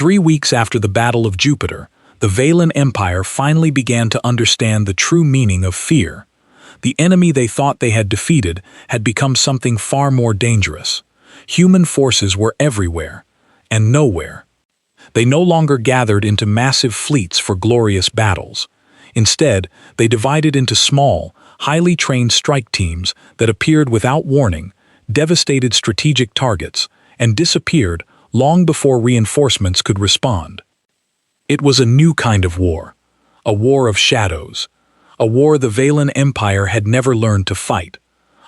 3 weeks after the Battle of Jupiter, the Valen Empire finally began to understand the true meaning of fear. The enemy they thought they had defeated had become something far more dangerous. Human forces were everywhere, and nowhere. They no longer gathered into massive fleets for glorious battles. Instead, they divided into small, highly trained strike teams that appeared without warning, devastated strategic targets, and disappeared long before reinforcements could respond. It was a new kind of war, a war of shadows, a war the Valen Empire had never learned to fight.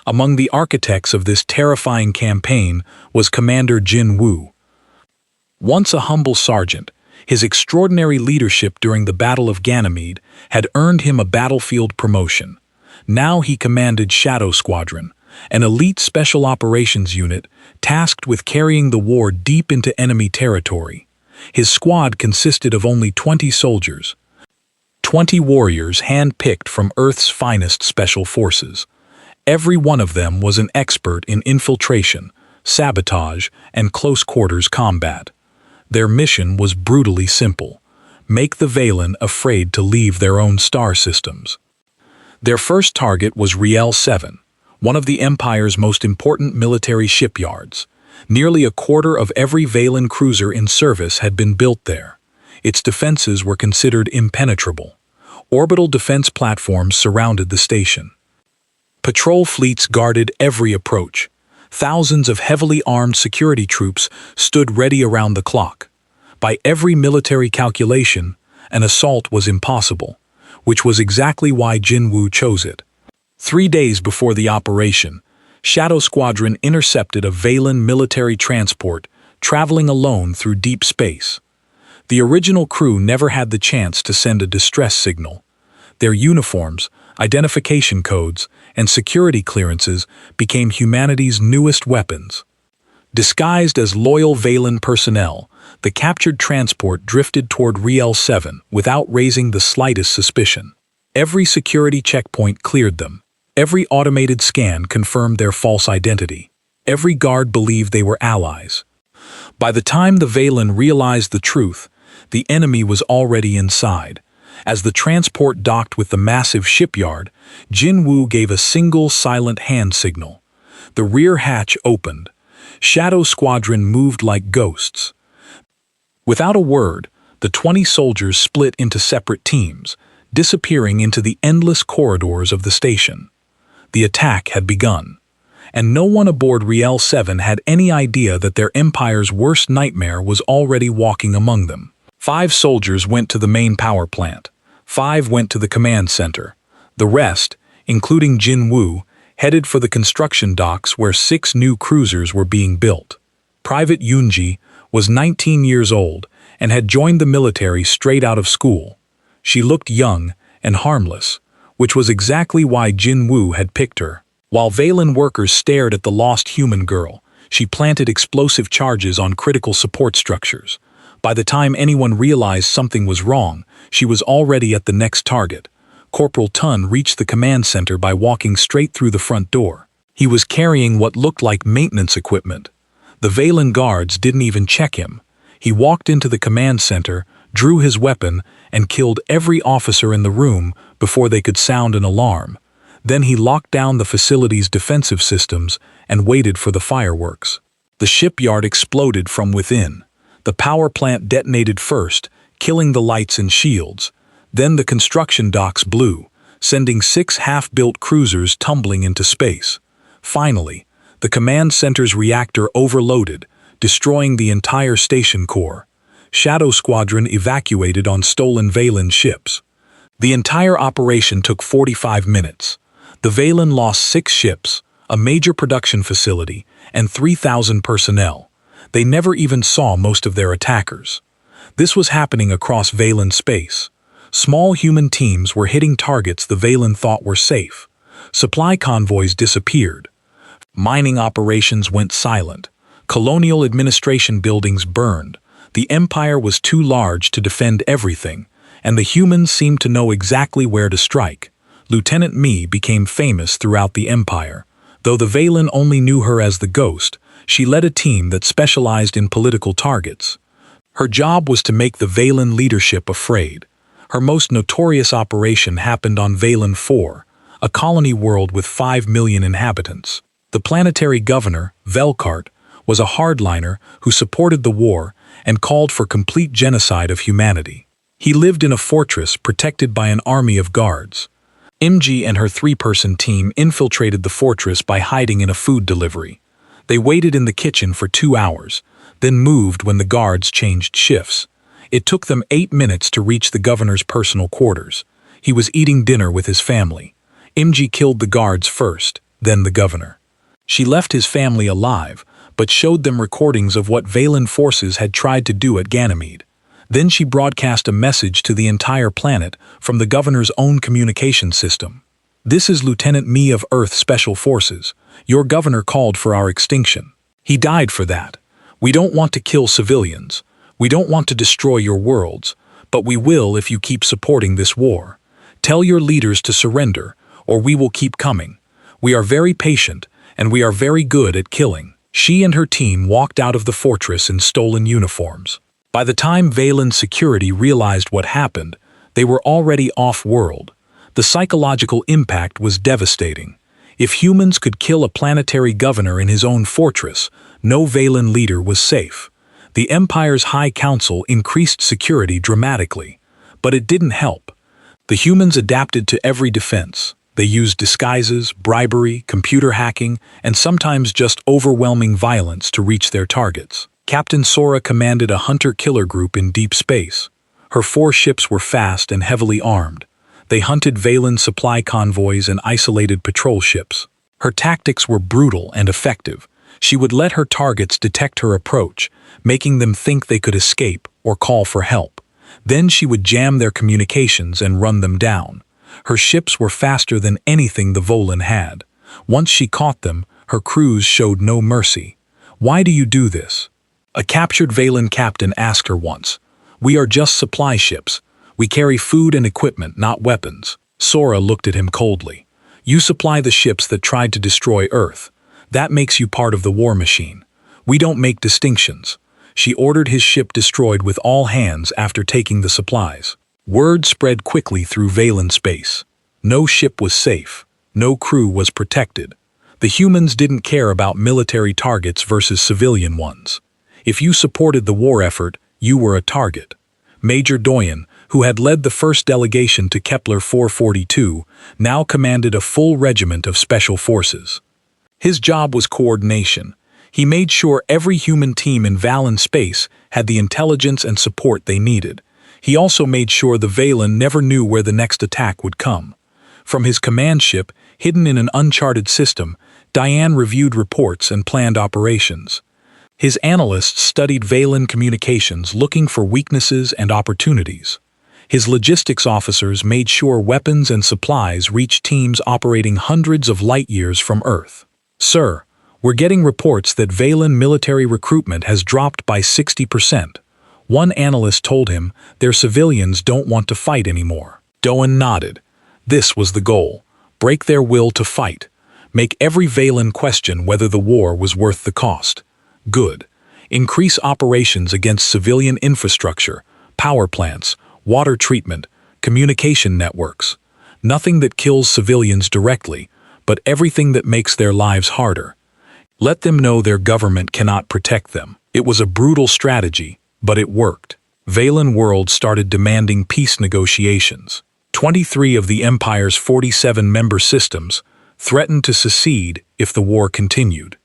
Among the architects of this terrifying campaign was Commander Jin Woo. Once a humble sergeant, his extraordinary leadership during the Battle of Ganymede had earned him a battlefield promotion. Now he commanded Shadow Squadron, an elite special operations unit tasked with carrying the war deep into enemy territory. His squad consisted of only 20 soldiers, 20 warriors hand-picked from Earth's finest special forces. Every one of them was an expert in infiltration, sabotage, and close-quarters combat. Their mission was brutally simple: make the Valen afraid to leave their own star systems. Their first target was Riel 7, one of the Empire's most important military shipyards. Nearly a quarter of every Valen cruiser in service had been built there. Its defenses were considered impenetrable. Orbital defense platforms surrounded the station. Patrol fleets guarded every approach. Thousands of heavily armed security troops stood ready around the clock. By every military calculation, an assault was impossible, which was exactly why Jin Woo chose it. 3 days before the operation, Shadow Squadron intercepted a Valen military transport traveling alone through deep space. The original crew never had the chance to send a distress signal. Their uniforms, identification codes, and security clearances became humanity's newest weapons. Disguised as loyal Valen personnel, the captured transport drifted toward Riel 7 without raising the slightest suspicion. Every security checkpoint cleared them. Every automated scan confirmed their false identity. Every guard believed they were allies. By the time the Valen realized the truth, the enemy was already inside. As the transport docked with the massive shipyard, Jin Woo gave a single silent hand signal. The rear hatch opened. Shadow Squadron moved like ghosts. Without a word, the 20 soldiers split into separate teams, disappearing into the endless corridors of the station. The attack had begun, and no one aboard Riel 7 had any idea that their empire's worst nightmare was already walking among them. 5 soldiers went to the main power plant. 5 went to the command center. The rest, including Jin Woo, headed for the construction docks where 6 new cruisers were being built. Private Yoonji was 19 years old and had joined the military straight out of school. She looked young and harmless, which was exactly why Jin Woo had picked her. While Valen workers stared at the lost human girl, she planted explosive charges on critical support structures. By the time anyone realized something was wrong, she was already at the next target. Corporal Tun reached the command center by walking straight through the front door. He was carrying what looked like maintenance equipment. The Valen guards didn't even check him. He walked into the command center, drew his weapon, and killed every officer in the room before they could sound an alarm. Then he locked down the facility's defensive systems and waited for the fireworks. The shipyard exploded from within. The power plant detonated first, killing the lights and shields. Then the construction docks blew, sending 6 half-built cruisers tumbling into space. Finally, the command center's reactor overloaded, destroying the entire station core. Shadow Squadron evacuated on stolen Valen ships. The entire operation took 45 minutes. The Valen lost 6 ships, a major production facility, and 3,000 personnel. They never even saw most of their attackers. This was happening across Valen space. Small human teams were hitting targets the Valen thought were safe. Supply convoys disappeared. Mining operations went silent. Colonial administration buildings burned. The Empire was too large to defend everything, and the humans seemed to know exactly where to strike. Lieutenant Mi became famous throughout the Empire. Though the Valen only knew her as the Ghost, she led a team that specialized in political targets. Her job was to make the Valen leadership afraid. Her most notorious operation happened on Valen 4, a colony world with 5 million inhabitants. The planetary governor, Velkart, was a hardliner who supported the war and called for complete genocide of humanity. He lived in a fortress protected by an army of guards. MG and her 3-person team infiltrated the fortress by hiding in a food delivery. They waited in the kitchen for 2 hours, then moved when the guards changed shifts. It took them 8 minutes to reach the governor's personal quarters. He was eating dinner with his family. MG killed the guards first, then the governor. She left his family alive, but showed them recordings of what Valen forces had tried to do at Ganymede. Then she broadcast a message to the entire planet from the governor's own communication system. "This is Lieutenant Me of Earth Special Forces. Your governor called for our extinction. He died for that. We don't want to kill civilians. We don't want to destroy your worlds, but we will if you keep supporting this war. Tell your leaders to surrender, or we will keep coming. We are very patient, and we are very good at killing." She and her team walked out of the fortress in stolen uniforms. By the time Valen security realized what happened, they were already off-world. The psychological impact was devastating. If humans could kill a planetary governor in his own fortress, no Valen leader was safe. The Empire's High Council increased security dramatically, but it didn't help. The humans adapted to every defense. They used disguises, bribery, computer hacking, and sometimes just overwhelming violence to reach their targets. Captain Sora commanded a hunter-killer group in deep space. Her 4 ships were fast and heavily armed. They hunted Valen supply convoys and isolated patrol ships. Her tactics were brutal and effective. She would let her targets detect her approach, making them think they could escape or call for help. Then she would jam their communications and run them down. Her ships were faster than anything the Volan had. Once she caught them, her crews showed no mercy. "Why do you do this?" A captured Valen captain asked her once. "We are just supply ships. We carry food and equipment, not weapons." Sora looked at him coldly. "You supply the ships that tried to destroy Earth. That makes you part of the war machine. We don't make distinctions." She ordered his ship destroyed with all hands after taking the supplies. Word spread quickly through Valen space. No ship was safe. No crew was protected. The humans didn't care about military targets versus civilian ones. If you supported the war effort, you were a target. Major Doyen, who had led the first delegation to Kepler 442, now commanded a full regiment of special forces. His job was coordination. He made sure every human team in Valen space had the intelligence and support they needed. He also made sure the Valen never knew where the next attack would come. From his command ship, hidden in an uncharted system, Diane reviewed reports and planned operations. His analysts studied Valen communications, looking for weaknesses and opportunities. His logistics officers made sure weapons and supplies reached teams operating hundreds of light-years from Earth. "Sir, we're getting reports that Valen military recruitment has dropped by 60%. One analyst told him their civilians don't want to fight anymore." Doan nodded. This was the goal. Break their will to fight. Make every Valen question whether the war was worth the cost. Good. Increase operations against civilian infrastructure, power plants, water treatment, communication networks. Nothing that kills civilians directly, but everything that makes their lives harder. Let them know their government cannot protect them. It was a brutal strategy, but it worked. Valen worlds started demanding peace negotiations. 23 of the Empire's 47 member systems threatened to secede if the war continued.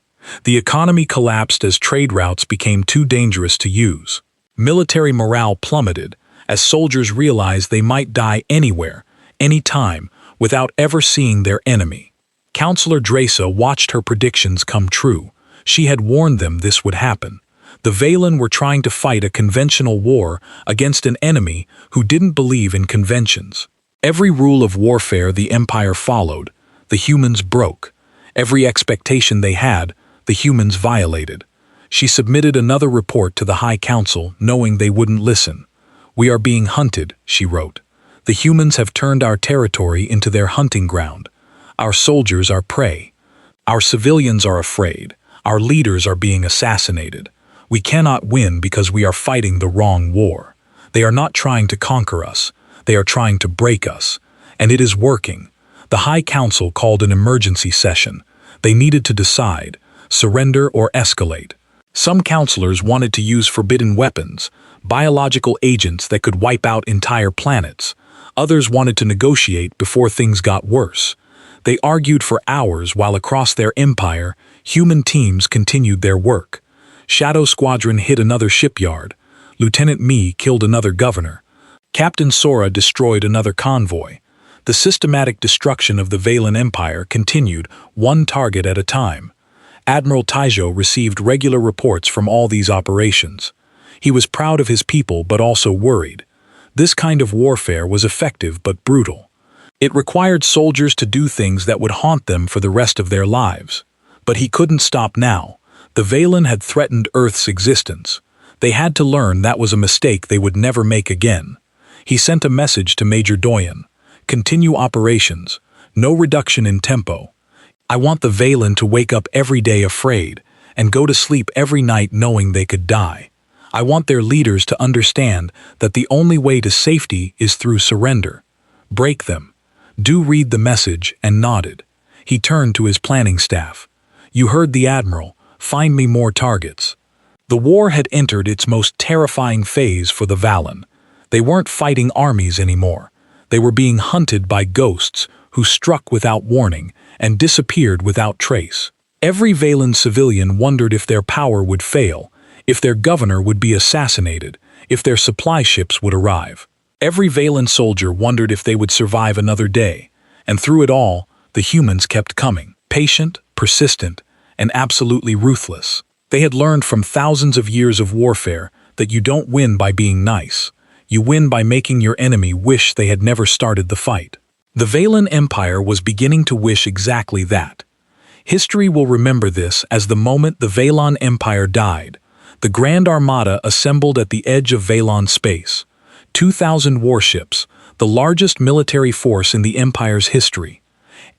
The economy collapsed as trade routes became too dangerous to use. Military morale plummeted as soldiers realized they might die anywhere, anytime, without ever seeing their enemy. Counselor Dresa watched her predictions come true. She had warned them this would happen. The Valen were trying to fight a conventional war against an enemy who didn't believe in conventions. Every rule of warfare the Empire followed, the humans broke. Every expectation they had, the humans violated. She submitted another report to the High Council, knowing they wouldn't listen. "We are being hunted," she wrote. "The humans have turned our territory into their hunting ground. Our soldiers are prey. Our civilians are afraid. Our leaders are being assassinated. We cannot win because we are fighting the wrong war. They are not trying to conquer us. They are trying to break us. And it is working. The High Council called an emergency session. They needed to decide, surrender or escalate. Some counselors wanted to use forbidden weapons, biological agents that could wipe out entire planets. Others wanted to negotiate before things got worse. They argued for hours while across their empire, human teams continued their work. Shadow Squadron hit another shipyard. Lieutenant Mi killed another governor. Captain Sora destroyed another convoy. The systematic destruction of the Valen Empire continued, one target at a time. Admiral Taijo received regular reports from all these operations. He was proud of his people but also worried. This kind of warfare was effective but brutal. It required soldiers to do things that would haunt them for the rest of their lives. But he couldn't stop now. The Valen had threatened Earth's existence. They had to learn that was a mistake they would never make again. He sent a message to Major Doyen. Continue operations. No reduction in tempo. I want the Valen to wake up every day afraid and go to sleep every night knowing they could die. I want their leaders to understand that the only way to safety is through surrender. Break them. Du read the message and nodded. He turned to his planning staff. You heard the Admiral. Find me more targets. The war had entered its most terrifying phase for the Valen. They weren't fighting armies anymore. They were being hunted by ghosts who struck without warning and disappeared without trace. Every Valen civilian wondered if their power would fail, if their governor would be assassinated, if their supply ships would arrive. Every Valen soldier wondered if they would survive another day, and through it all, the humans kept coming, patient, persistent, and absolutely ruthless. They had learned from thousands of years of warfare that you don't win by being nice. You win by making your enemy wish they had never started the fight. The Valen Empire was beginning to wish exactly that. History will remember this as the moment the Valen Empire died. The Grand Armada assembled at the edge of Valen space. 2,000 warships, the largest military force in the Empire's history.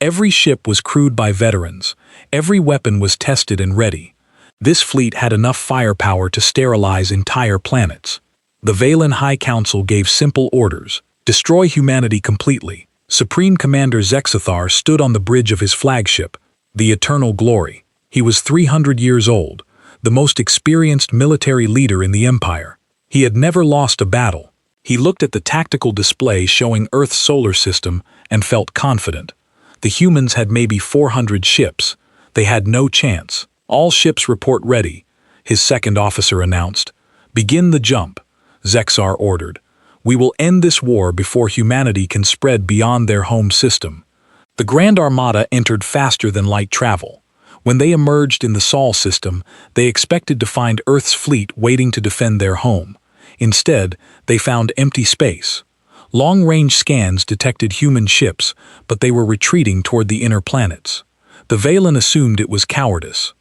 Every ship was crewed by veterans. Every weapon was tested and ready. This fleet had enough firepower to sterilize entire planets. The Valen High Council gave simple orders: destroy humanity completely. Supreme Commander Zexathar stood on the bridge of his flagship, the Eternal Glory. He was 300 years old, the most experienced military leader in the Empire. He had never lost a battle. He looked at the tactical display showing Earth's solar system and felt confident. The humans had maybe 400 ships. They had no chance. All ships report ready, his second officer announced. Begin the jump, Zexar ordered. We will end this war before humanity can spread beyond their home system. The Grand Armada entered faster than light travel. When they emerged in the Sol system, they expected to find Earth's fleet waiting to defend their home. Instead, they found empty space. Long-range scans detected human ships, but they were retreating toward the inner planets. The Valen assumed it was cowardice.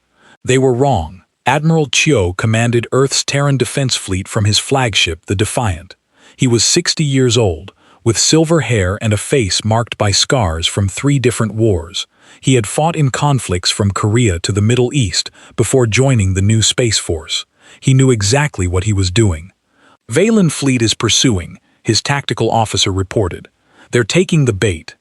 They were wrong. Admiral Chio commanded Earth's Terran defense fleet from his flagship, the Defiant. He was 60 years old, with silver hair and a face marked by scars from 3 different wars. He had fought in conflicts from Korea to the Middle East before joining the new Space Force. He knew exactly what he was doing. Valen fleet is pursuing, his tactical officer reported. They're taking the bait.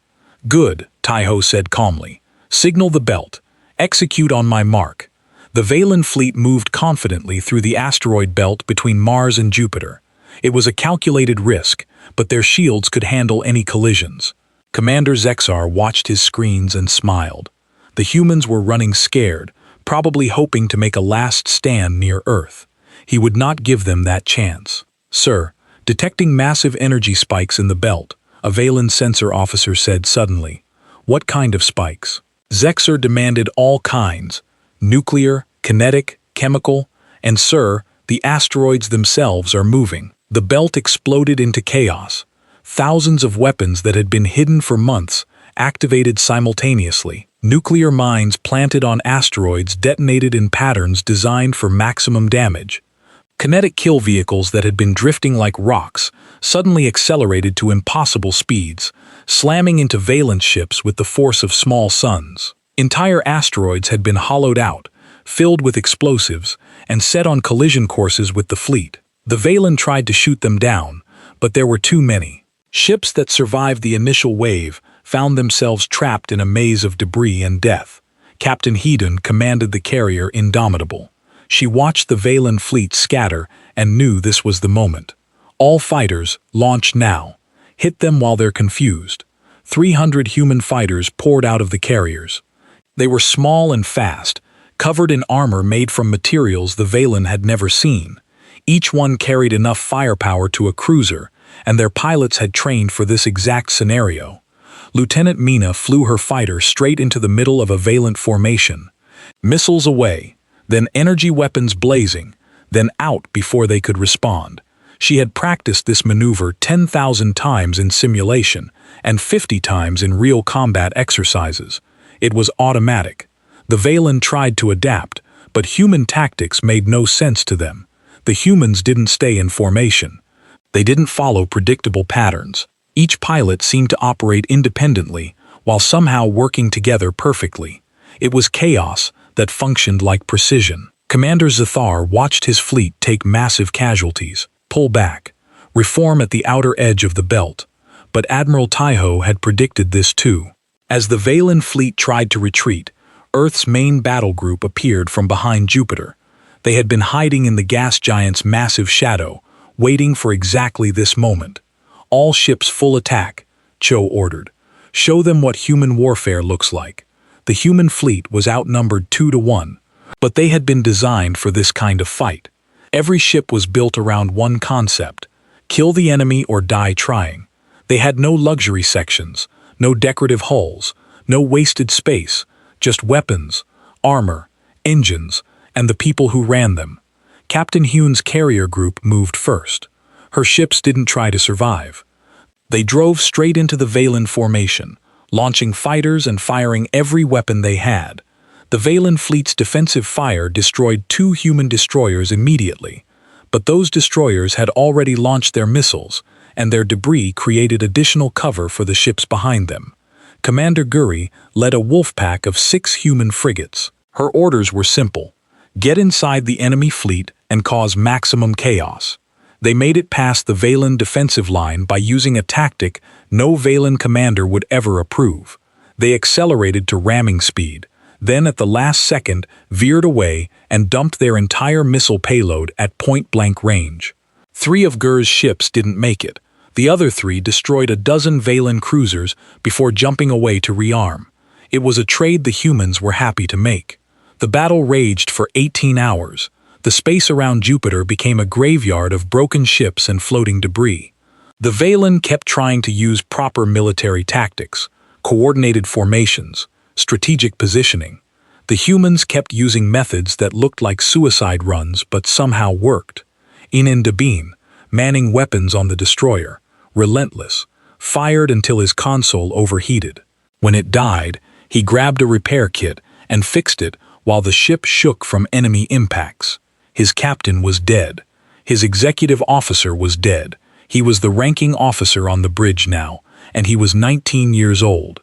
Good, Taiho said calmly. Signal the belt. Execute on my mark. The Valen fleet moved confidently through the asteroid belt between Mars and Jupiter. It was a calculated risk, but their shields could handle any collisions. Commander Zexar watched his screens and smiled. The humans were running scared, probably hoping to make a last stand near Earth. He would not give them that chance. Sir, detecting massive energy spikes in the belt, a Valen sensor officer said suddenly. What kind of spikes? Zexar demanded all kinds. Nuclear, kinetic, chemical, and sir, the asteroids themselves are moving. The belt exploded into chaos. Thousands of weapons that had been hidden for months activated simultaneously. Nuclear mines planted on asteroids detonated in patterns designed for maximum damage. Kinetic kill vehicles that had been drifting like rocks suddenly accelerated to impossible speeds, slamming into Valen ships with the force of small suns. Entire asteroids had been hollowed out, filled with explosives, and set on collision courses with the fleet. The Valen tried to shoot them down, but there were too many. Ships that survived the initial wave found themselves trapped in a maze of debris and death. Captain Hedon commanded the carrier Indomitable. She watched the Valen fleet scatter and knew this was the moment. All fighters, launch now. Hit them while they're confused. 300 human fighters poured out of the carriers. They were small and fast, covered in armor made from materials the Valen had never seen. Each one carried enough firepower to a cruiser, and their pilots had trained for this exact scenario. Lieutenant Mina flew her fighter straight into the middle of a Valen formation. Missiles away, then energy weapons blazing, then out before they could respond. She had practiced this maneuver 10,000 times in simulation and 50 times in real combat exercises. It was automatic. The Valen tried to adapt, but human tactics made no sense to them. The humans didn't stay in formation. They didn't follow predictable patterns. Each pilot seemed to operate independently, while somehow working together perfectly. It was chaos that functioned like precision. Commander Zathar watched his fleet take massive casualties, pull back, reform at the outer edge of the belt. But Admiral Taiho had predicted this too. As the Valen fleet tried to retreat, Earth's main battle group appeared from behind Jupiter. They had been hiding in the gas giant's massive shadow, waiting for exactly this moment. All ships full attack, Cho ordered. Show them what human warfare looks like. The human fleet was outnumbered 2-1, but they had been designed for this kind of fight. Every ship was built around one concept: kill the enemy or die trying. They had no luxury sections, no decorative hulls, no wasted space, just weapons, armor, engines, and the people who ran them. Captain Hune's carrier group moved first. Her ships didn't try to survive. They drove straight into the Valen formation, launching fighters and firing every weapon they had. The Valen fleet's defensive fire destroyed 2 human destroyers immediately, but those destroyers had already launched their missiles, and their debris created additional cover for the ships behind them. Commander Guri led a wolf pack of 6 human frigates. Her orders were simple: get inside the enemy fleet and cause maximum chaos. They made it past the Valen defensive line by using a tactic no Valen commander would ever approve. They accelerated to ramming speed, then at the last second veered away and dumped their entire missile payload at point-blank range. 3 of Gur's ships didn't make it. The other 3 destroyed a dozen Valen cruisers before jumping away to rearm. It was a trade the humans were happy to make. The battle raged for 18 hours. The space around Jupiter became a graveyard of broken ships and floating debris. The Valen kept trying to use proper military tactics, coordinated formations, strategic positioning. The humans kept using methods that looked like suicide runs but somehow worked. Inin Dabin, manning weapons on the destroyer, relentless, fired until his console overheated. When it died, he grabbed a repair kit and fixed it while the ship shook from enemy impacts. His captain was dead. His executive officer was dead. He was the ranking officer on the bridge now, and he was 19 years old.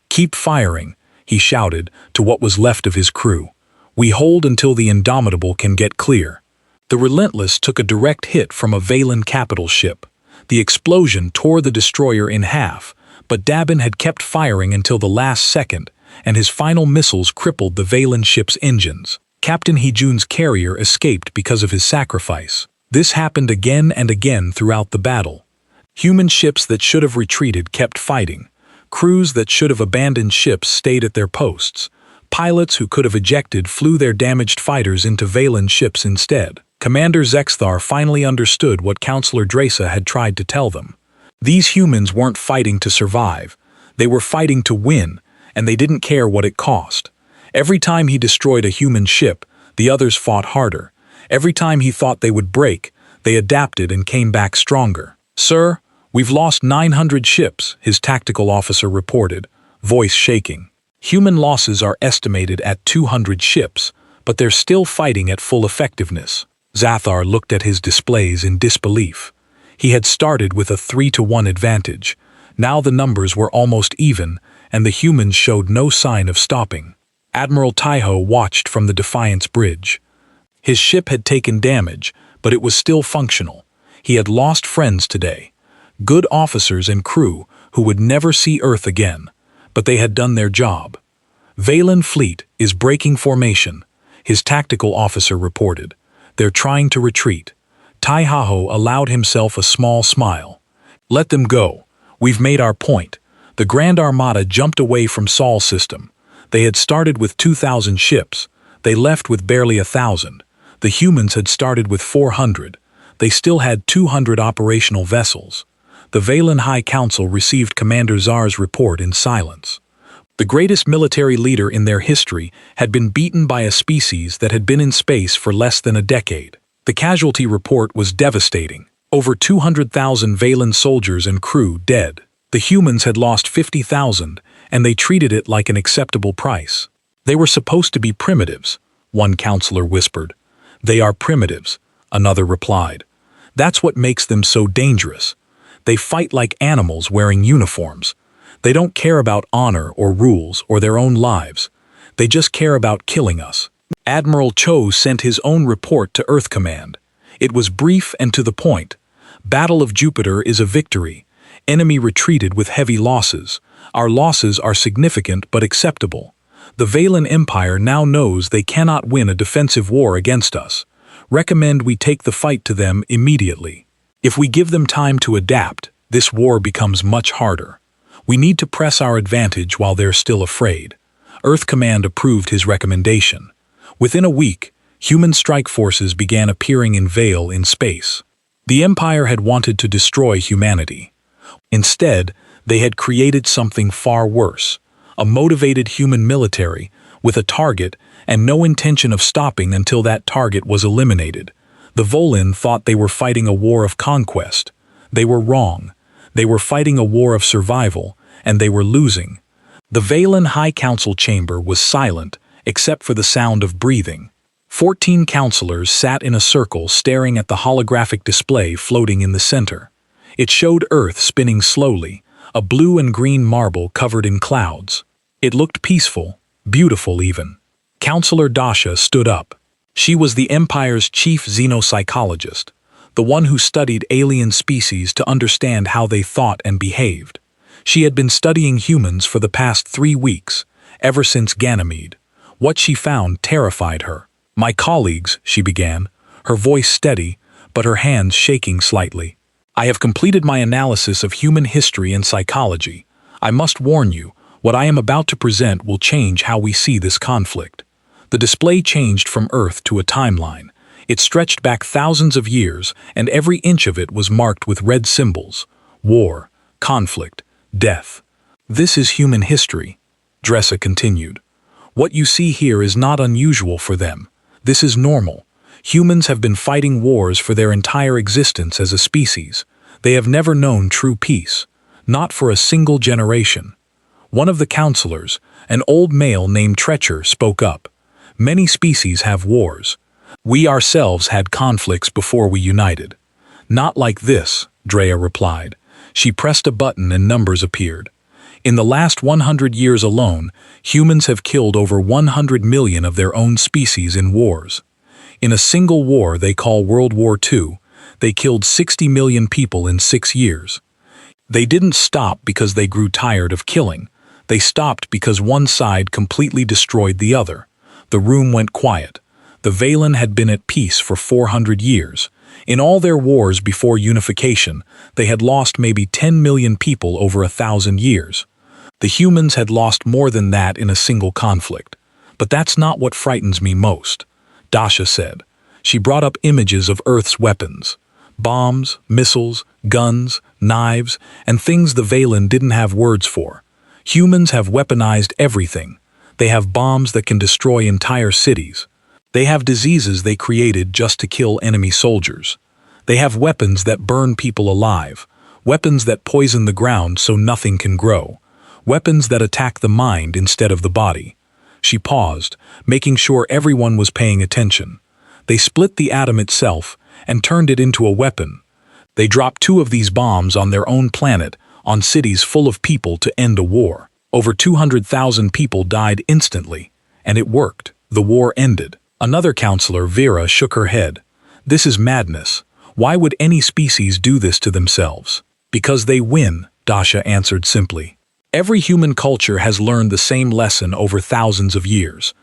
"Keep firing," he shouted to what was left of his crew. "We hold until the Indomitable can get clear." The Relentless took a direct hit from a Valen capital ship. The explosion tore the destroyer in half, but Dabin had kept firing until the last second, and his final missiles crippled the Valen ship's engines. Captain Hejun's carrier escaped because of his sacrifice. This happened again and again throughout the battle. Human ships that should have retreated kept fighting. Crews that should have abandoned ships stayed at their posts. Pilots who could have ejected flew their damaged fighters into Valen ships instead. Commander Zexthar finally understood what Counselor Dresa had tried to tell them. These humans weren't fighting to survive. They were fighting to win, and they didn't care what it cost. Every time he destroyed a human ship, the others fought harder. Every time he thought they would break, they adapted and came back stronger. "Sir, we've lost 900 ships," his tactical officer reported, voice shaking. Human losses are estimated at 200 ships, but they're still fighting at full effectiveness. Zathar looked at his displays in disbelief. He had started with a 3-1 advantage. Now the numbers were almost even, and the humans showed no sign of stopping. Admiral Taiho watched from the Defiance bridge. His ship had taken damage, but it was still functional. He had lost friends today. Good officers and crew who would never see Earth again, but they had done their job. Valen fleet is breaking formation, his tactical officer reported. They're trying to retreat. Taihaho allowed himself a small smile. Let them go. We've made our point. The Grand Armada jumped away from Sol's system. They had started with 2,000 ships. They left with barely 1,000. The humans had started with 400. They still had 200 operational vessels. The Valen High Council received Commander Czar's report in silence. The greatest military leader in their history had been beaten by a species that had been in space for less than a decade. The casualty report was devastating. Over 200,000 Valen soldiers and crew dead. The humans had lost 50,000, and they treated it like an acceptable price. They were supposed to be primitives, one counselor whispered. They are primitives, another replied. That's what makes them so dangerous. They fight like animals wearing uniforms. They don't care about honor or rules or their own lives. They just care about killing us. Admiral Cho sent his own report to Earth Command. It was brief and to the point. Battle of Jupiter is a victory. Enemy retreated with heavy losses. Our losses are significant but acceptable. The Valen Empire now knows they cannot win a defensive war against us. Recommend we take the fight to them immediately. If we give them time to adapt, this war becomes much harder. We need to press our advantage while they're still afraid. Earth Command approved his recommendation. Within a week, human strike forces began appearing in Vale in space. The Empire had wanted to destroy humanity. Instead, they had created something far worse, a motivated human military with a target and no intention of stopping until that target was eliminated. The Volin thought they were fighting a war of conquest. They were wrong. They were fighting a war of survival, and they were losing. The Valen High Council chamber was silent, except for the sound of breathing. 14 counselors sat in a circle staring at the holographic display floating in the center. It showed Earth spinning slowly, a blue and green marble covered in clouds. It looked peaceful, beautiful even. Counselor Dasha stood up. She was the Empire's chief xenopsychologist, the one who studied alien species to understand how they thought and behaved. She had been studying humans for the past 3 weeks, ever since Ganymede. What she found terrified her. My colleagues, she began, her voice steady, but her hands shaking slightly. I have completed my analysis of human history and psychology. I must warn you, what I am about to present will change how we see this conflict. The display changed from Earth to a timeline. It stretched back thousands of years, and every inch of it was marked with red symbols. War, conflict, death. This is human history, Dressa continued. What you see here is not unusual for them. This is normal. Humans have been fighting wars for their entire existence as a species. They have never known true peace, not for a single generation. One of the counselors, an old male named Treacher, spoke up. Many species have wars. We ourselves had conflicts before we united. Not like this, Drea replied. She pressed a button and numbers appeared. In the last 100 years alone, humans have killed over 100 million of their own species in wars. In a single war they call World War II, they killed 60 million people in 6 years. They didn't stop because they grew tired of killing. They stopped because one side completely destroyed the other. The room went quiet. The Valen had been at peace for 400 years. In all their wars before unification, they had lost maybe 10 million people over 1,000 years. The humans had lost more than that in a single conflict. But that's not what frightens me most, Dasha said. She brought up images of Earth's weapons. Bombs, missiles, guns, knives, and things the Valen didn't have words for. Humans have weaponized everything. They have bombs that can destroy entire cities. They have diseases they created just to kill enemy soldiers. They have weapons that burn people alive, weapons that poison the ground so nothing can grow, weapons that attack the mind instead of the body. She paused, making sure everyone was paying attention. They split the atom itself and turned it into a weapon. They dropped 2 of these bombs on their own planet, on cities full of people to end a war. Over 200,000 people died instantly, and it worked. The war ended. Another counselor, Vera, shook her head. This is madness. Why would any species do this to themselves? Because they win, Dasha answered simply. Every human culture has learned the same lesson over thousands of years.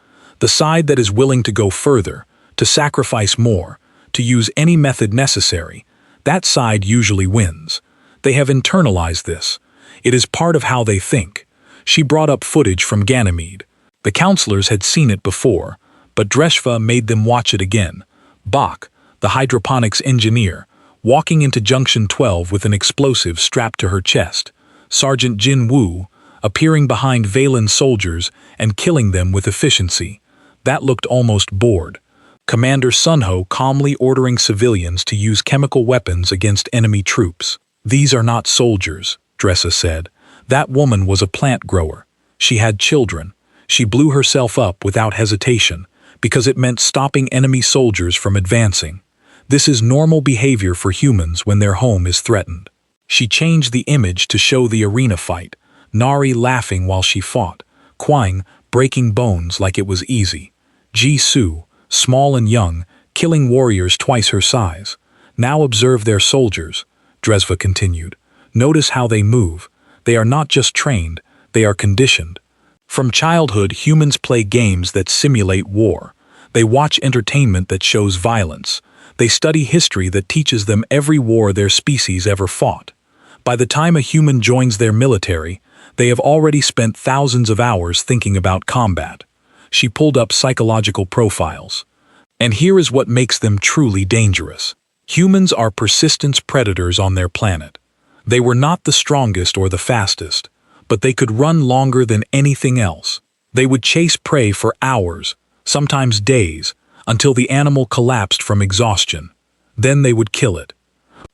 The side that is willing to go further, to sacrifice more, to use any method necessary, that side usually wins. They have internalized this. It is part of how they think. She brought up footage from Ganymede. The counselors had seen it before, but Dreshva made them watch it again. Bach, the hydroponics engineer, walking into Junction 12 with an explosive strapped to her chest. Sergeant Jin Woo, appearing behind Valen soldiers and killing them with efficiency. That looked almost bored. Commander Sunho calmly ordering civilians to use chemical weapons against enemy troops. These are not soldiers, Dressa said. That woman was a plant grower. She had children. She blew herself up without hesitation, because it meant stopping enemy soldiers from advancing. This is normal behavior for humans when their home is threatened. She changed the image to show the arena fight, Nari laughing while she fought, Quang breaking bones like it was easy, Ji-Su, small and young, killing warriors twice her size. Now observe their soldiers, Dresva continued. Notice how they move. They are not just trained, they are conditioned. From childhood, humans play games that simulate war. They watch entertainment that shows violence. They study history that teaches them every war their species ever fought. By the time a human joins their military, they have already spent thousands of hours thinking about combat. She pulled up psychological profiles. And here is what makes them truly dangerous. Humans are persistence predators on their planet. They were not the strongest or the fastest, but they could run longer than anything else. They would chase prey for hours, sometimes days, until the animal collapsed from exhaustion. Then they would kill it.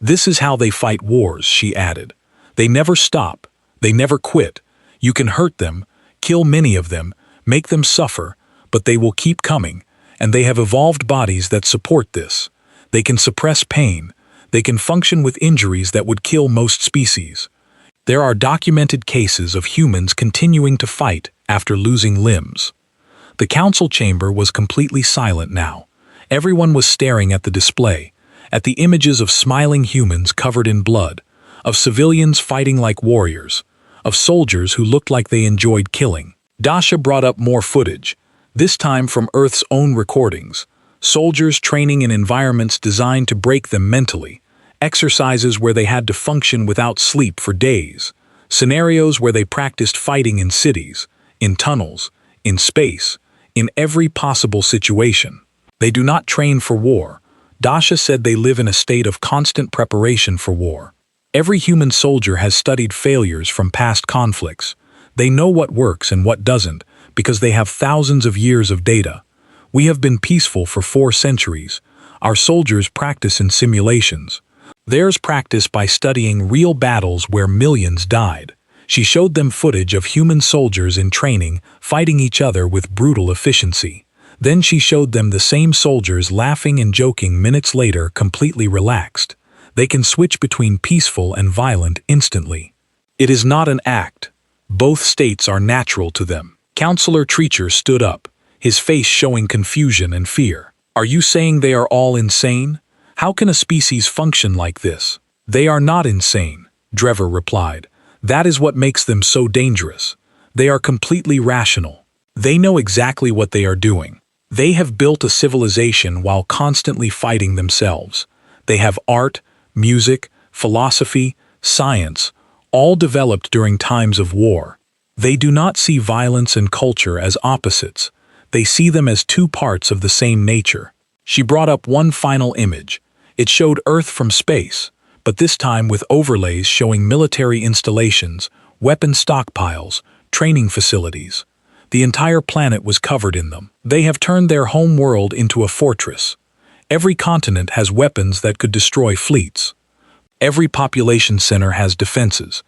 This is how they fight wars, she added. They never stop. They never quit. You can hurt them, kill many of them, make them suffer, but they will keep coming, and they have evolved bodies that support this. They can suppress pain. They can function with injuries that would kill most species. There are documented cases of humans continuing to fight after losing limbs. The council chamber was completely silent now. Everyone was staring at the display, at the images of smiling humans covered in blood, of civilians fighting like warriors, of soldiers who looked like they enjoyed killing. Dasha brought up more footage, this time from Earth's own recordings. Soldiers training in environments designed to break them mentally, exercises where they had to function without sleep for days, scenarios where they practiced fighting in cities, in tunnels, in space, in every possible situation. They do not train for war. Dasha said they live in a state of constant preparation for war. Every human soldier has studied failures from past conflicts. They know what works and what doesn't because they have thousands of years of data. We have been peaceful for 4 centuries. Our soldiers practice in simulations. Theirs practice by studying real battles where millions died. She showed them footage of human soldiers in training, fighting each other with brutal efficiency. Then she showed them the same soldiers laughing and joking minutes later, completely relaxed. They can switch between peaceful and violent instantly. It is not an act. Both states are natural to them. Counselor Treacher stood up, his face showing confusion and fear. Are you saying they are all insane? How can a species function like this? They are not insane, Drever replied. That is what makes them so dangerous. They are completely rational. They know exactly what they are doing. They have built a civilization while constantly fighting themselves. They have art, music, philosophy, science, all developed during times of war. They do not see violence and culture as opposites. They see them as 2 parts of the same nature. She brought up one final image. It showed Earth from space, but this time with overlays showing military installations, weapon stockpiles, training facilities. The entire planet was covered in them. They have turned their home world into a fortress. Every continent has weapons that could destroy fleets. Every population center has defenses.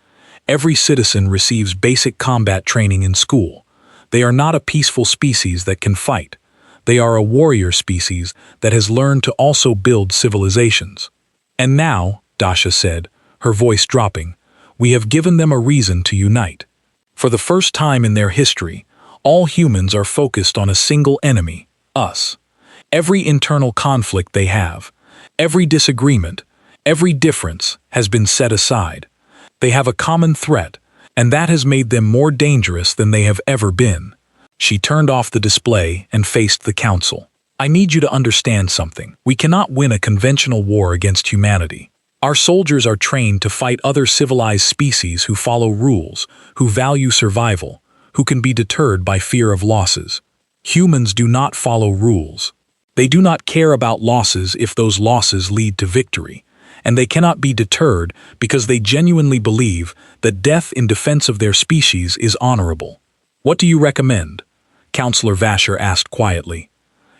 Every citizen receives basic combat training in school. They are not a peaceful species that can fight. They are a warrior species that has learned to also build civilizations. And now, Dasha said, her voice dropping, we have given them a reason to unite. For the first time in their history, all humans are focused on a single enemy, us. Every internal conflict they have, every disagreement, every difference has been set aside. They have a common threat, and that has made them more dangerous than they have ever been. She turned off the display and faced the council. I need you to understand something. We cannot win a conventional war against humanity. Our soldiers are trained to fight other civilized species who follow rules, who value survival, who can be deterred by fear of losses. Humans do not follow rules. They do not care about losses if those losses lead to victory, and they cannot be deterred because they genuinely believe that death in defense of their species is honorable. What do you recommend? Counselor Vasher asked quietly.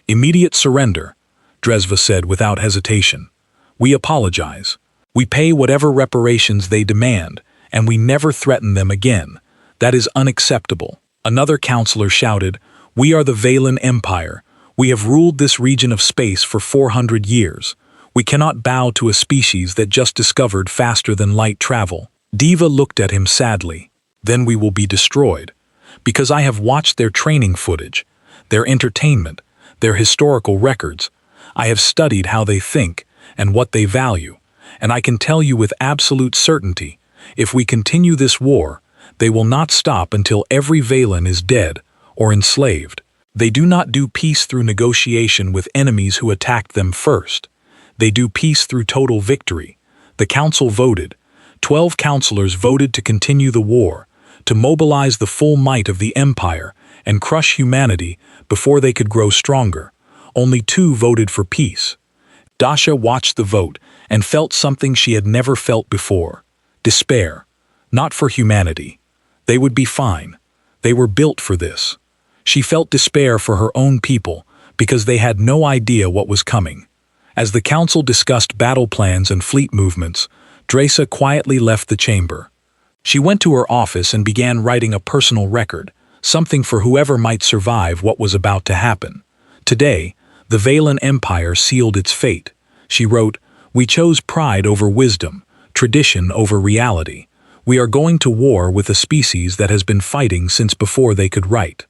Immediate surrender, Dresva said without hesitation. We apologize. We pay whatever reparations they demand, and we never threaten them again. That is unacceptable. Another counselor shouted, We are the Valen Empire. We have ruled this region of space for 400 years. We cannot bow to a species that just discovered faster than light travel. Diva looked at him sadly. Then we will be destroyed. Because I have watched their training footage, their entertainment, their historical records. I have studied how they think and what they value, and I can tell you with absolute certainty, if we continue this war, they will not stop until every Valen is dead or enslaved. They do not do peace through negotiation with enemies who attacked them first. They do peace through total victory. The council voted. 12 counselors voted to continue the war, to mobilize the full might of the empire and crush humanity before they could grow stronger. Only 2 voted for peace. Dasha watched the vote and felt something she had never felt before. Despair. Not for humanity. They would be fine. They were built for this. She felt despair for her own people because they had no idea what was coming. As the council discussed battle plans and fleet movements, Dresa quietly left the chamber. She went to her office and began writing a personal record, something for whoever might survive what was about to happen. Today, the Valen Empire sealed its fate. She wrote, We chose pride over wisdom, tradition over reality. We are going to war with a species that has been fighting since before they could write.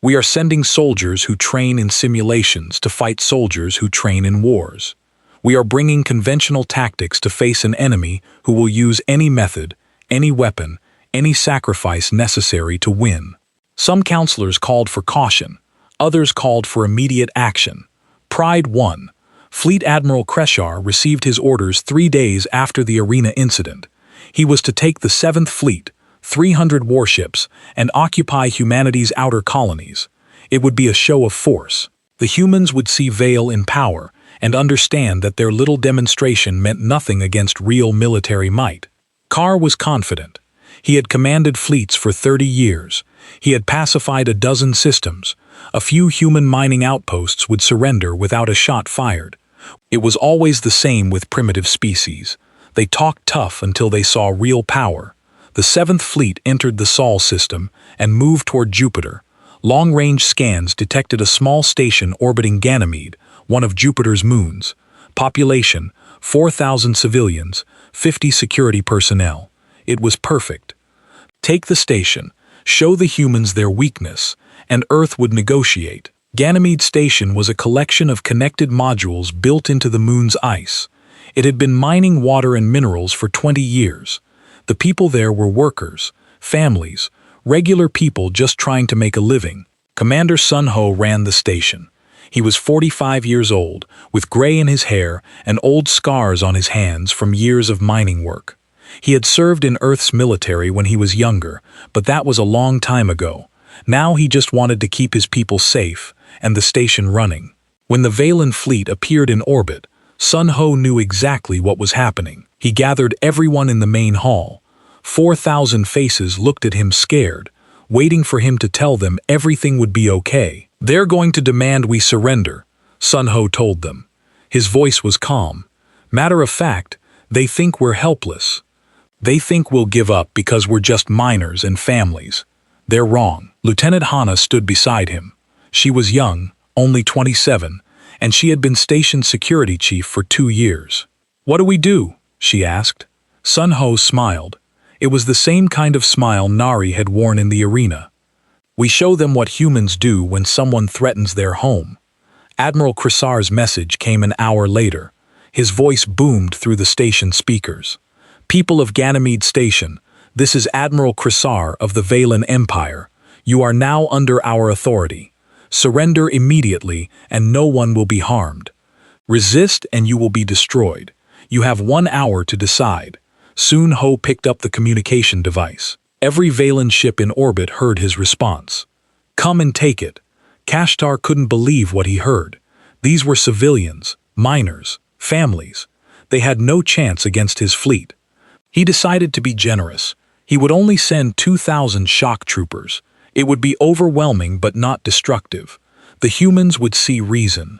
We are sending soldiers who train in simulations to fight soldiers who train in wars. We are bringing conventional tactics to face an enemy who will use any method, any weapon, any sacrifice necessary to win. Some counselors called for caution. Others called for immediate action. Pride won. Fleet Admiral Kreshar received his orders 3 days after the arena incident. He was to take the 7th Fleet, 300 warships, and occupy humanity's outer colonies. It would be a show of force. The humans would see Vale in power and understand that their little demonstration meant nothing against real military might. Carr was confident. He had commanded fleets for 30 years. He had pacified a dozen systems. A few human mining outposts would surrender without a shot fired. It was always the same with primitive species. They talked tough until they saw real power. The 7th Fleet entered the Sol system and moved toward Jupiter. Long-range scans detected a small station orbiting Ganymede, one of Jupiter's moons. Population, 4,000 civilians, 50 security personnel. It was perfect. Take the station, show the humans their weakness, and Earth would negotiate. Ganymede Station was a collection of connected modules built into the moon's ice. It had been mining water and minerals for 20 years. The people there were workers, families, regular people just trying to make a living. Commander Sun Ho ran the station. He was 45 years old, with gray in his hair and old scars on his hands from years of mining work. He had served in Earth's military when he was younger, but that was a long time ago. Now he just wanted to keep his people safe and the station running. When the Valen fleet appeared in orbit, Sun Ho knew exactly what was happening. He gathered everyone in the main hall. 4,000 faces looked at him scared, waiting for him to tell them everything would be okay. They're going to demand we surrender, Sun Ho told them. His voice was calm. Matter of fact, they think we're helpless. They think we'll give up because we're just miners and families. They're wrong. Lieutenant Hana stood beside him. She was young, only 27, and she had been station security chief for 2 years. What do we do? She asked. Sun Ho smiled. It was the same kind of smile Nari had worn in the arena. We show them what humans do when someone threatens their home. Admiral Krissar's message came an hour later. His voice boomed through the station speakers. "People of Ganymede Station, this is Admiral Krissar of the Valen Empire. You are now under our authority. Surrender immediately, and no one will be harmed. Resist, and you will be destroyed. You have 1 hour to decide." Soon Ho picked up the communication device. Every Valen ship in orbit heard his response. "Come and take it." Kashtar couldn't believe what he heard. These were civilians, miners, families. They had no chance against his fleet. He decided to be generous. He would only send 2,000 shock troopers. It would be overwhelming but not destructive. The humans would see reason.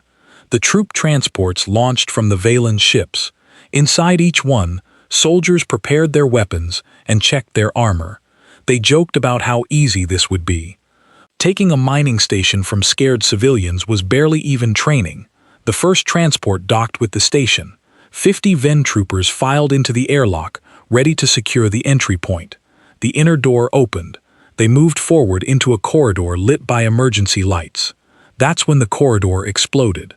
The troop transports launched from the Valen ships. Inside each one, soldiers prepared their weapons and checked their armor. They joked about how easy this would be. Taking a mining station from scared civilians was barely even training. The first transport docked with the station. 50 Ven troopers filed into the airlock, ready to secure the entry point. The inner door opened. They moved forward into a corridor lit by emergency lights. That's when the corridor exploded.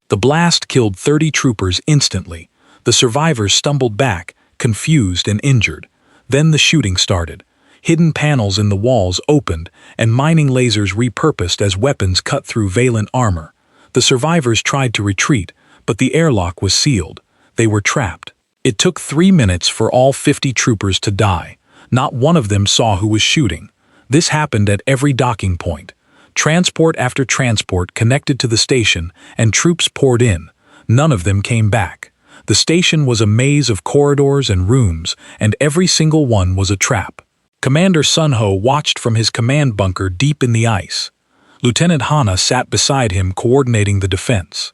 The blast killed 30 troopers instantly. The survivors stumbled back, confused and injured. Then the shooting started. Hidden panels in the walls opened, and mining lasers repurposed as weapons cut through Valen armor. The survivors tried to retreat, but the airlock was sealed. They were trapped. It took 3 minutes for all 50 troopers to die. Not one of them saw who was shooting. This happened at every docking point. Transport after transport connected to the station, and troops poured in. None of them came back. The station was a maze of corridors and rooms, and every single one was a trap. Commander Sunho watched from his command bunker deep in the ice. Lieutenant Hana sat beside him coordinating the defense.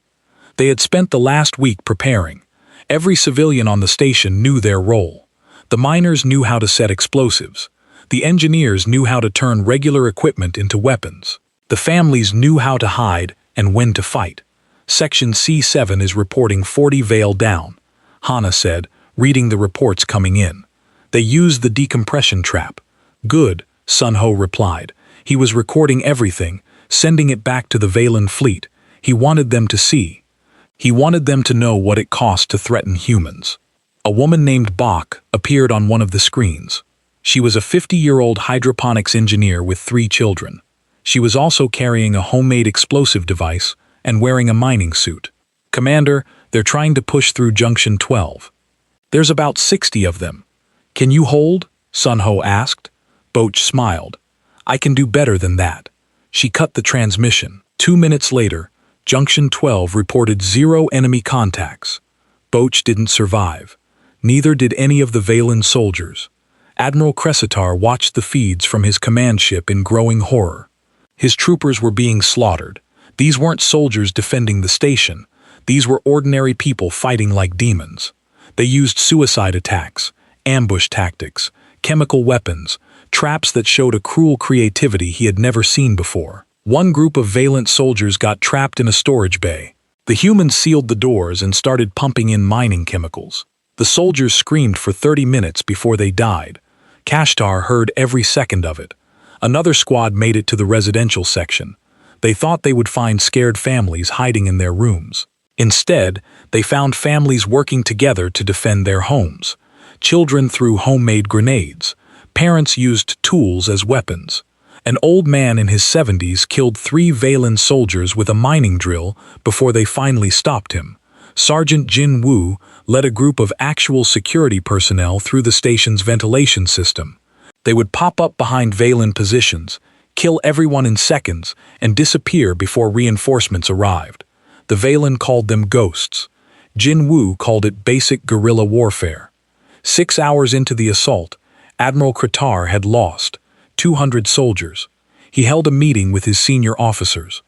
They had spent the last week preparing. Every civilian on the station knew their role. The miners knew how to set explosives. The engineers knew how to turn regular equipment into weapons. The families knew how to hide and when to fight. Section C7 is reporting 40 Vale down, Hana said, reading the reports coming in. They used the decompression trap. Good, Sunho replied. He was recording everything, sending it back to the Valen fleet. He wanted them to see. He wanted them to know what it cost to threaten humans. A woman named Bach appeared on one of the screens. She was a 50-year-old hydroponics engineer with 3 children. She was also carrying a homemade explosive device and wearing a mining suit. "Commander, they're trying to push through Junction 12. There's about 60 of them. Can you hold?" Sunho asked. Boch smiled. "I can do better than that." She cut the transmission. 2 minutes later, Junction 12 reported 0 enemy contacts. Boch didn't survive. Neither did any of the Valen soldiers. Admiral Kressitar watched the feeds from his command ship in growing horror. His troopers were being slaughtered. These weren't soldiers defending the station. These were ordinary people fighting like demons. They used suicide attacks, ambush tactics, chemical weapons, traps that showed a cruel creativity he had never seen before. One group of Valent soldiers got trapped in a storage bay. The humans sealed the doors and started pumping in mining chemicals. The soldiers screamed for 30 minutes before they died. Kashtar heard every second of it. Another squad made it to the residential section. They thought they would find scared families hiding in their rooms. Instead, they found families working together to defend their homes. Children threw homemade grenades. Parents used tools as weapons. An old man in his 70s killed 3 Valen soldiers with a mining drill before they finally stopped him. Sergeant Jin Woo led a group of actual security personnel through the station's ventilation system. They would pop up behind Valen positions, kill everyone in seconds, and disappear before reinforcements arrived. The Valen called them ghosts. Jin Woo called it basic guerrilla warfare. 6 hours into the assault, Admiral Kressitar had lost 200 soldiers. He held a meeting with his senior officers.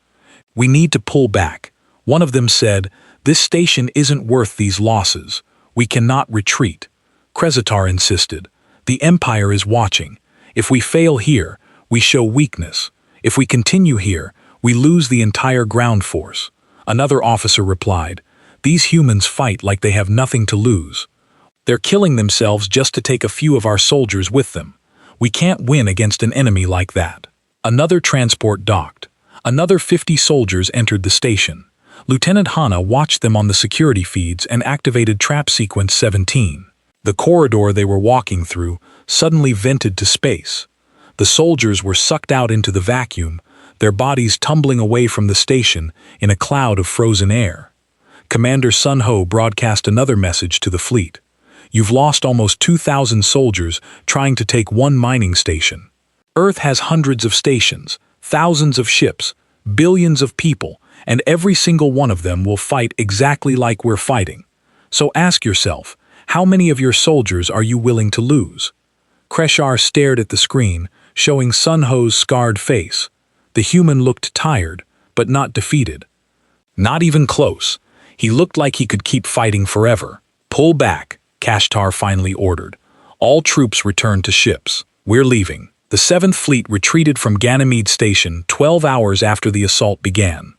"We need to pull back." One of them said, "This station isn't worth these losses. We cannot retreat." Kressitar insisted, "The Empire is watching. If we fail here, we show weakness. If we continue here, we lose the entire ground force." Another officer replied, "These humans fight like they have nothing to lose. They're killing themselves just to take a few of our soldiers with them. We can't win against an enemy like that." Another transport docked. Another 50 soldiers entered the station. Lieutenant Hana watched them on the security feeds and activated Trap Sequence 17. The corridor they were walking through suddenly vented to space. The soldiers were sucked out into the vacuum, their bodies tumbling away from the station in a cloud of frozen air. Commander Sun Ho broadcast another message to the fleet. You've lost almost 2,000 soldiers trying to take one mining station. Earth has hundreds of stations, thousands of ships, billions of people, and every single one of them will fight exactly like we're fighting. So ask yourself, how many of your soldiers are you willing to lose? Kreshar stared at the screen, showing Sun Ho's scarred face. The human looked tired, but not defeated. Not even close. He looked like he could keep fighting forever. Pull back, Kashtar finally ordered. All troops returned to ships. We're leaving. The 7th Fleet retreated from Ganymede Station 12 hours after the assault began.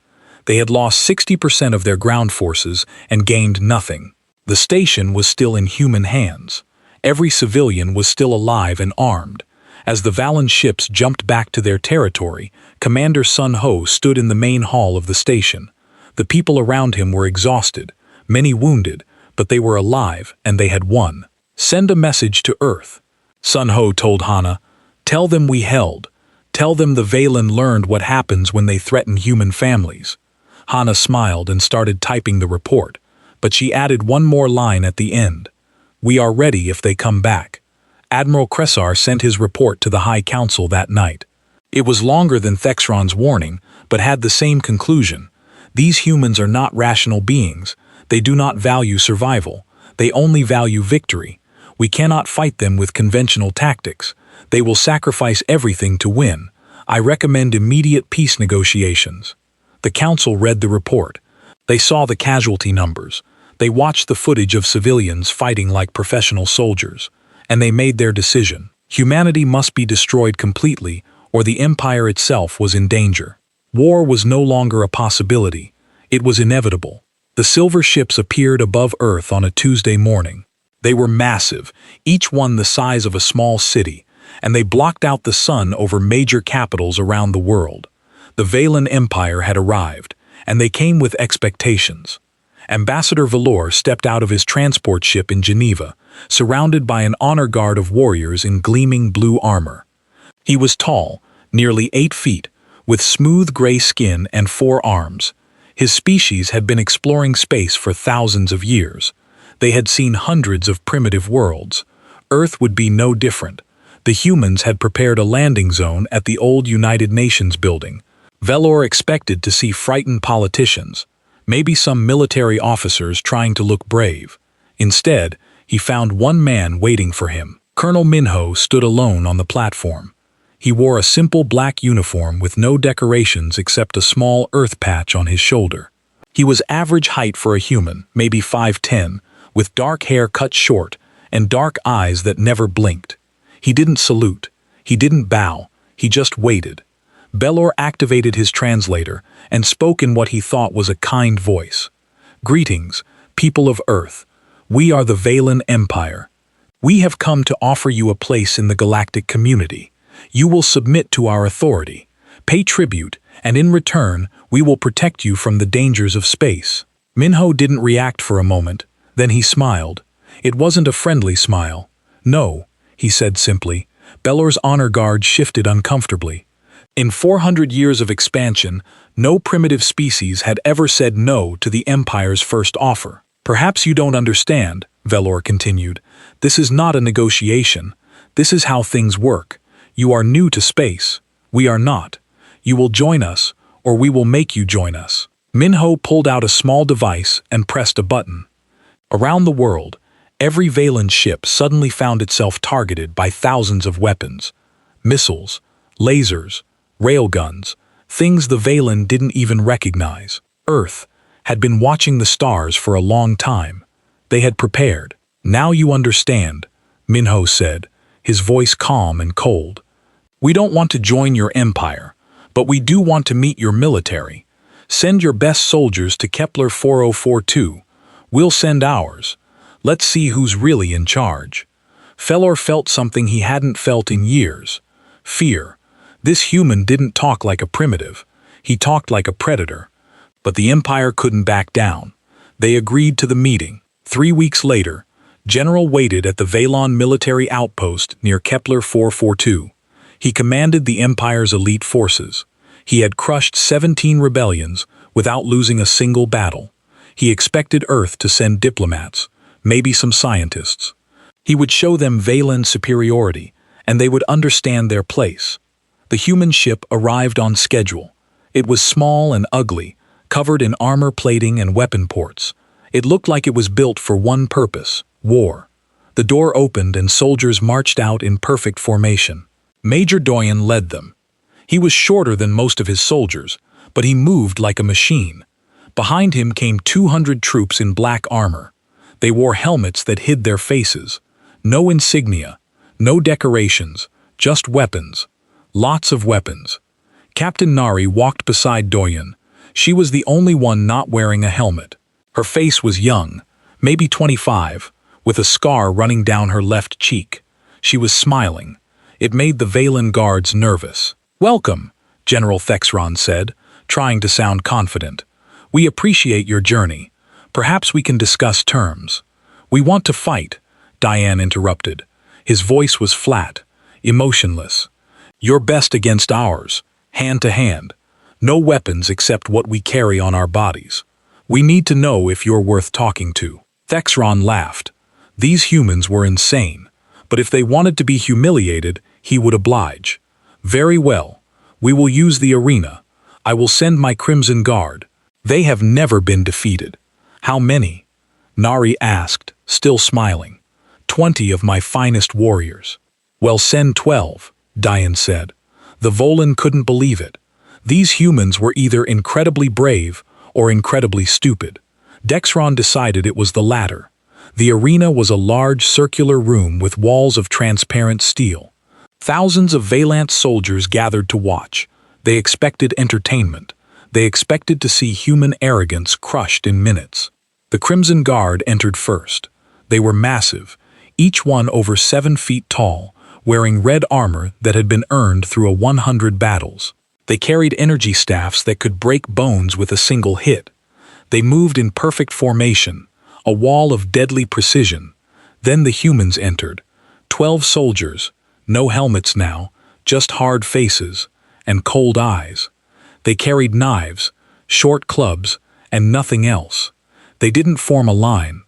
They had lost 60% of their ground forces and gained nothing. The station was still in human hands. Every civilian was still alive and armed. As the Valan ships jumped back to their territory, Commander Sun Ho stood in the main hall of the station. The people around him were exhausted, many wounded, but they were alive and they had won. Send a message to Earth. Sun Ho told Hana, tell them we held. Tell them the Valan learned what happens when they threaten human families. Hana smiled and started typing the report, but she added one more line at the end. We are ready if they come back. Admiral Kreshar sent his report to the High Council that night. It was longer than Thexron's warning, but had the same conclusion. These humans are not rational beings. They do not value survival. They only value victory. We cannot fight them with conventional tactics. They will sacrifice everything to win. I recommend immediate peace negotiations. The council read the report. They saw the casualty numbers. They watched the footage of civilians fighting like professional soldiers. And they made their decision. Humanity must be destroyed completely, or the Empire itself was in danger. War was no longer a possibility. It was inevitable. The silver ships appeared above Earth on a Tuesday morning. They were massive, each one the size of a small city, and they blocked out the sun over major capitals around the world. The Valan Empire had arrived, and they came with expectations. Ambassador Valor stepped out of his transport ship in Geneva, surrounded by an honor guard of warriors in gleaming blue armor. He was tall, nearly 8 feet, with smooth gray skin and 4 arms. His species had been exploring space for thousands of years. They had seen hundreds of primitive worlds. Earth would be no different. The humans had prepared a landing zone at the old United Nations building. Valor expected to see frightened politicians, maybe some military officers trying to look brave. Instead, he found one man waiting for him. Colonel Minho stood alone on the platform. He wore a simple black uniform with no decorations except a small earth patch on his shoulder. He was average height for a human, maybe 5'10", with dark hair cut short and dark eyes that never blinked. He didn't salute. He didn't bow. He just waited. Belor activated his translator and spoke in what he thought was a kind voice. Greetings, people of Earth. We are the Valan Empire. We have come to offer you a place in the galactic community. You will submit to our authority, pay tribute, and in return, we will protect you from the dangers of space. Minho didn't react for a moment, then he smiled. It wasn't a friendly smile. No, he said simply. Belor's honor guard shifted uncomfortably. In 400 years of expansion, no primitive species had ever said no to the Empire's first offer. Perhaps you don't understand, Velor continued. This is not a negotiation. This is how things work. You are new to space. We are not. You will join us, or we will make you join us. Minho pulled out a small device and pressed a button. Around the world, every Valan ship suddenly found itself targeted by thousands of weapons. Missiles, lasers, railguns, things the Valan didn't even recognize. Earth had been watching the stars for a long time. They had prepared. Now you understand, Minho said, his voice calm and cold. We don't want to join your empire, but we do want to meet your military. Send your best soldiers to Kepler 4042. We'll send ours. Let's see who's really in charge. Felor felt something he hadn't felt in years. Fear. This human didn't talk like a primitive. He talked like a predator. But the Empire couldn't back down. They agreed to the meeting. 3 weeks later, General waited at the Valon military outpost near Kepler 442. He commanded the Empire's elite forces. He had crushed 17 rebellions without losing a single battle. He expected Earth to send diplomats, maybe some scientists. He would show them Valen's superiority, and they would understand their place. The human ship arrived on schedule. It was small and ugly, covered in armor plating and weapon ports. It looked like it was built for one purpose: war. The door opened and soldiers marched out in perfect formation. Major Doyen led them. He was shorter than most of his soldiers, but he moved like a machine. Behind him came 200 troops in black armor. They wore helmets that hid their faces. No insignia, no decorations, just weapons. Lots of weapons. Captain Nari walked beside Doyen. She was the only one not wearing a helmet. Her face was young, maybe 25, with a scar running down her left cheek. She was smiling. It made the Valen guards nervous. "Welcome," General Thexron said, trying to sound confident. "We appreciate your journey. Perhaps we can discuss terms." "We want to fight," Diane interrupted. His voice was flat, emotionless. "Your best against ours, hand to hand. No weapons except what we carry on our bodies. We need to know if you're worth talking to." Thexron laughed. These humans were insane, but if they wanted to be humiliated, he would oblige. "Very well. We will use the arena. I will send my Crimson Guard. They have never been defeated." "How many?" Nari asked, still smiling. 20 of my finest warriors." "Well, send 12, Diane said. The Volan couldn't believe it. These humans were either incredibly brave or incredibly stupid. Dexron decided it was the latter. The arena was a large circular room with walls of transparent steel. Thousands of Valant soldiers gathered to watch. They expected entertainment. They expected to see human arrogance crushed in minutes. The Crimson Guard entered first. They were massive, each one over 7 feet tall, wearing red armor that had been earned through 100 battles. They carried energy staffs that could break bones with a single hit. They moved in perfect formation, a wall of deadly precision. Then the humans entered. 12 soldiers, no helmets now, just hard faces and cold eyes. They carried knives, short clubs, and nothing else. They didn't form a line.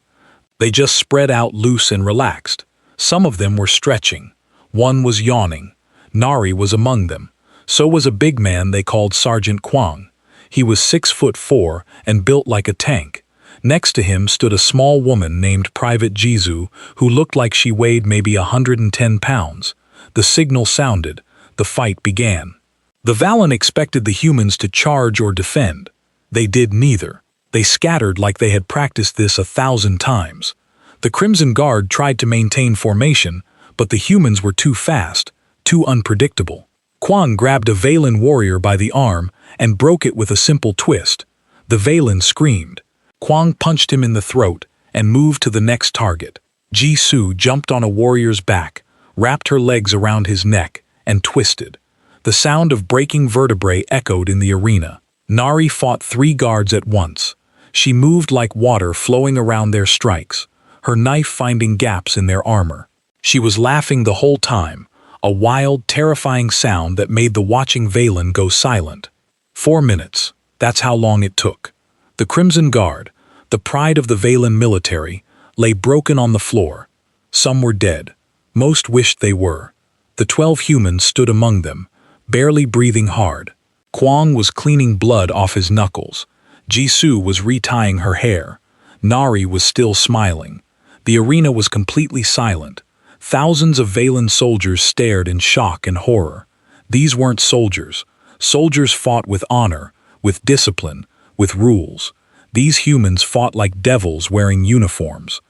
They just spread out loose and relaxed. Some of them were stretching. One was yawning. Nari was among them. So was a big man they called Sergeant Kwang. He was 6'4" and built like a tank. Next to him stood a small woman named Private Jizu, who looked like she weighed maybe 110 pounds. The signal sounded. The fight began. The Valan expected the humans to charge or defend. They did neither. They scattered like they had practiced this 1,000 times. The Crimson Guard tried to maintain formation, but the humans were too fast, too unpredictable. Kwang grabbed a Valan warrior by the arm and broke it with a simple twist. The Valan screamed. Kwang punched him in the throat and moved to the next target. Ji-Su jumped on a warrior's back, wrapped her legs around his neck, and twisted. The sound of breaking vertebrae echoed in the arena. Nari fought 3 guards at once. She moved like water flowing around their strikes, her knife finding gaps in their armor. She was laughing the whole time, a wild, terrifying sound that made the watching Valan go silent. 4 minutes. That's how long it took. The Crimson Guard, the pride of the Valan military, lay broken on the floor. Some were dead. Most wished they were. The 12 humans stood among them, barely breathing hard. Kwang was cleaning blood off his knuckles. Ji-Su was retying her hair. Nari was still smiling. The arena was completely silent. Thousands of Valan soldiers stared in shock and horror. These weren't soldiers. Soldiers fought with honor, with discipline, with rules. These humans fought like devils wearing uniforms.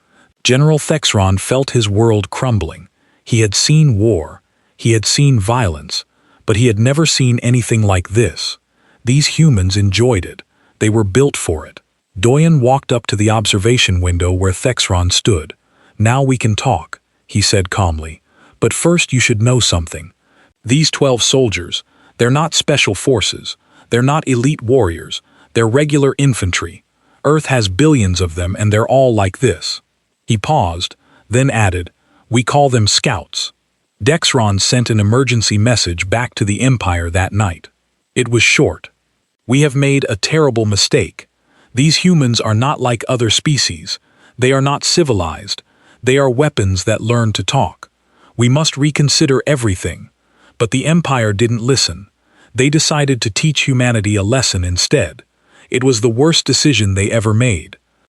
General Thexron felt his world crumbling. He had seen war. He had seen violence. But he had never seen anything like this. These humans enjoyed it. They were built for it. Doyen walked up to the observation window where Thexron stood. "Now we can talk," he said calmly. "But first you should know something. These 12 soldiers, they're not special forces. They're not elite warriors. They're regular infantry. Earth has billions of them and they're all like this." He paused, then added, "We call them scouts." Dexron sent an emergency message back to the Empire that night. It was short. "We have made a terrible mistake. These humans are not like other species. They are not civilized. They are weapons that learn to talk. We must reconsider everything." But the Empire didn't listen. They decided to teach humanity a lesson instead. It was the worst decision they ever made.